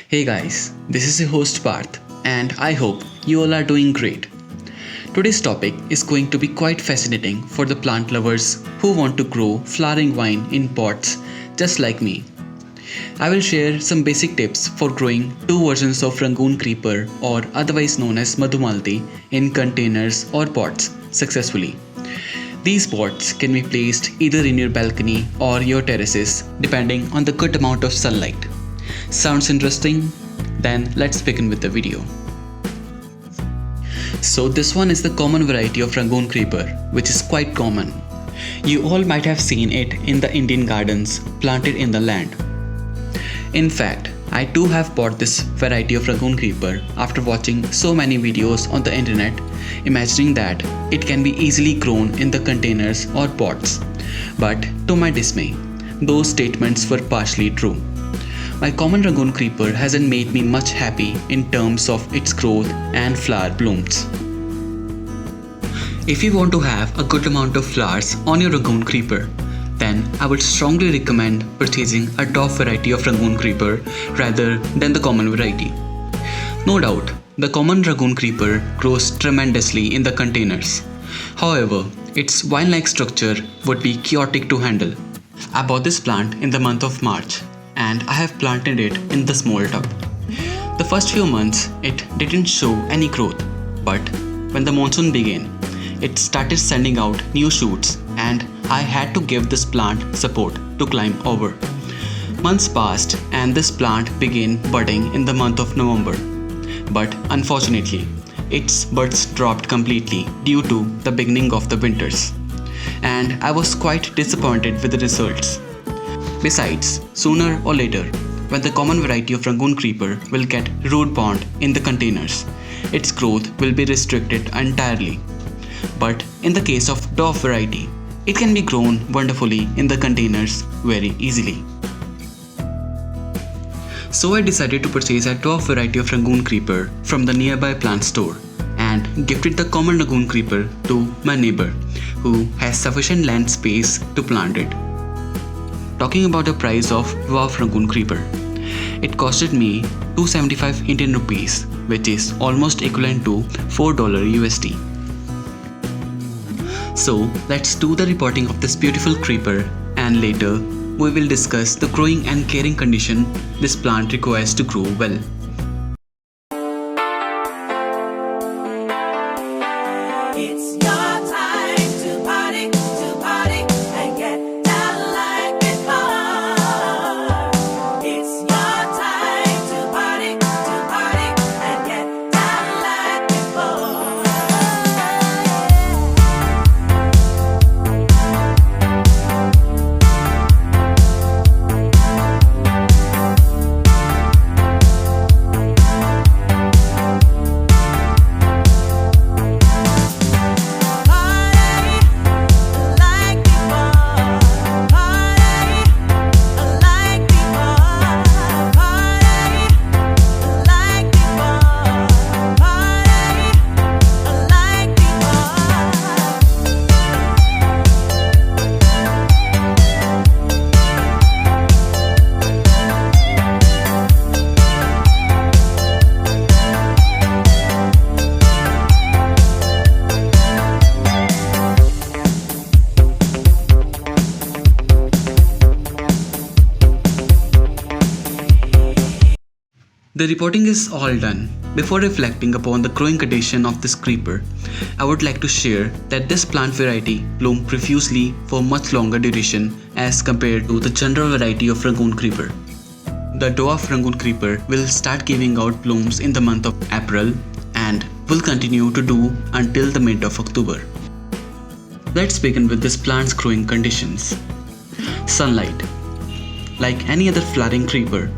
Hey guys, this is your host Parth, and I hope you all are doing great. Today's topic is going to be quite fascinating for the plant lovers who want to grow flowering vine in pots just like me. I will share some basic tips for growing two versions of Rangoon creeper or otherwise known as Madhumalati in containers or pots successfully. These pots can be placed either in your balcony or your terraces depending on the good amount of sunlight. Sounds interesting? Then let's begin with the video. So this one is the common variety of Rangoon creeper, which is quite common. You all might have seen it in the Indian gardens planted in the land. In fact, I too have bought this variety of Rangoon creeper after watching so many videos on the internet, imagining that it can be easily grown in the containers or pots. But to my dismay, those statements were partially true. My common Rangoon creeper hasn't made me much happy in terms of its growth and flower blooms. If you want to have a good amount of flowers on your Rangoon creeper, then I would strongly recommend purchasing a top variety of Rangoon creeper rather than the common variety. No doubt, the common Rangoon creeper grows tremendously in the containers. However, its vine-like structure would be chaotic to handle. I bought this plant in the month of March, and I have planted it in the small tub. The first few months it didn't show any growth, but when the monsoon began, it started sending out new shoots and I had to give this plant support to climb over. Months passed and this plant began budding in the month of November. But unfortunately, its buds dropped completely due to the beginning of the winters. And I was quite disappointed with the results. Besides, sooner or later, when the common variety of Rangoon creeper will get root bound in the containers, its growth will be restricted entirely. But in the case of dwarf variety, it can be grown wonderfully in the containers very easily. So I decided to purchase a dwarf variety of Rangoon creeper from the nearby plant store and gifted the common Rangoon creeper to my neighbor who has sufficient land space to plant it. Talking about the price of dwarf Rangoon creeper, it costed me 275 Indian rupees, which is almost equivalent to $4 USD. So let's do the repotting of this beautiful creeper, and later we will discuss the growing and caring condition this plant requires to grow well. It's your time to party and get down like before. It's your time to party and get down like before. The repotting is all done. Before reflecting upon the growing condition of this creeper, I would like to share that this plant variety blooms profusely for much longer duration as compared to the general variety of Rangoon creeper. The dwarf Rangoon creeper will start giving out blooms in the month of April and will continue to do until the mid of October. Let's begin with this plant's growing conditions. Sunlight. Like any other flowering creeper,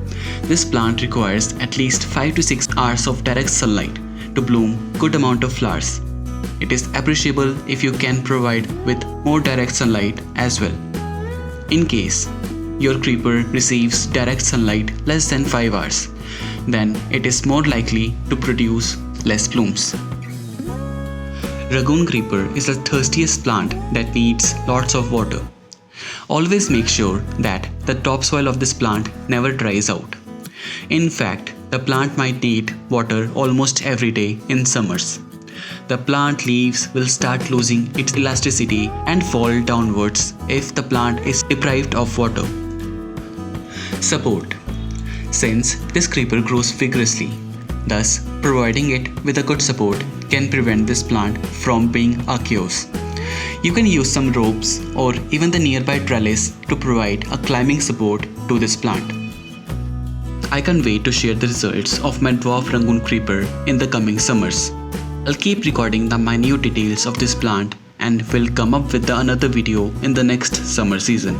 this plant requires at least 5 to 6 hours of direct sunlight to bloom good amount of flowers. It is appreciable if you can provide with more direct sunlight as well. In case your creeper receives direct sunlight less than 5 hours, then it is more likely to produce less blooms. Rangoon creeper is the thirstiest plant that needs lots of water. Always make sure that the topsoil of this plant never dries out. In fact, the plant might need water almost every day in summers. The plant leaves will start losing its elasticity and fall downwards if the plant is deprived of water. Support. Since this creeper grows vigorously, thus providing it with a good support can prevent this plant from being a chaos. You can use some ropes or even the nearby trellis to provide a climbing support to this plant. I can't wait to share the results of my dwarf Rangoon creeper in the coming summers. I'll keep recording the minute details of this plant and will come up with another video in the next summer season.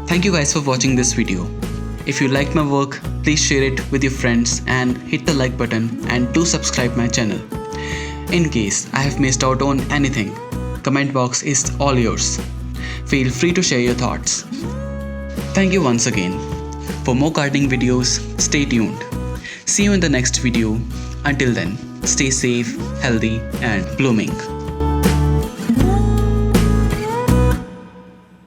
Thank you guys for watching this video. If you liked my work, please share it with your friends and hit the like button, and do subscribe my channel. In case I have missed out on anything, comment box is all yours. Feel free to share your thoughts. Thank you once again. For more gardening videos, stay tuned. See you in the next video. Until then, stay safe, healthy and blooming.